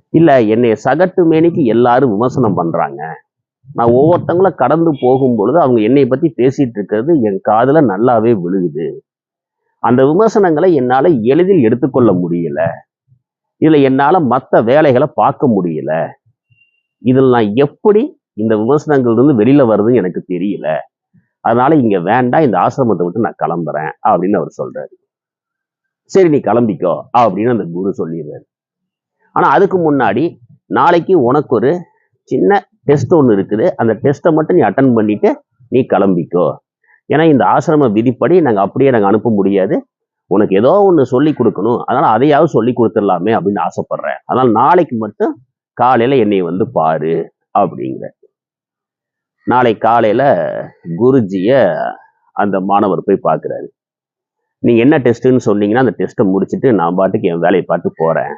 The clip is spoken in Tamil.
இல்ல என்னைய சகட்டு மேனிக்கு எல்லாரும் விமர்சனம் பண்றாங்க. நான் ஒவ்வொருத்தங்கள கடந்து போகும் பொழுது அவங்க என்னைய பத்தி பேசிட்டு இருக்கிறது என் காதுல நல்லாவே விழுகுது. அந்த விமர்சனங்களை என்னால எளிதில் எடுத்துக்கொள்ள முடியல. இதுல என்னால மத்த வேலைகள பார்க்க முடியல. இதில நான் எப்படி இந்த விமர்சனங்கள்லருந்து வெளில வர்றதுன்னு எனக்கு தெரியல. அதனால இங்க வேண்டாம். இந்த ஆசிரமத்த விட்டு நான் கிளம்புறேன் அப்படின்னு அவர் சொல்றாரு. சரி நீ கிளம்பிக்கோ அப்படின்னு அந்த குரு சொல்லிடுறாரு. ஆனா அதுக்கு முன்னாடி நாளைக்கு உனக்கு ஒரு சின்ன டெஸ்ட் ஒண்ணு இருக்குது. அந்த டெஸ்ட்ட மட்டும் நீ அட்டெண்ட் பண்ணிட்டு நீ கிளம்பிக்கோ. ஏன்னா இந்த ஆசிரம விதிப்படி நாங்க அனுப்ப முடியாது. உனக்கு ஏதோ ஒண்ணு சொல்லிக் குடுக்கணும். அதனால அதையாவது சொல்லிக் குடுத்துடலாமே அப்படின்னு ஆசைப்படுறேன். அதனால நாளைக்கு மட்டும் காலையில என்னைய வந்து பாரு அப்படிங்கிறார். நாளை காலையில குருஜிய அந்த மாணவர் போய் பார்க்கிறாரு. நீங்க என்ன டெஸ்ட்ன்னு சொன்னீங்கன்னா, அந்த டெஸ்ட்ட முடிச்சுட்டு நான் பாட்டுக்கு என் வேலைய பார்த்து போறேன்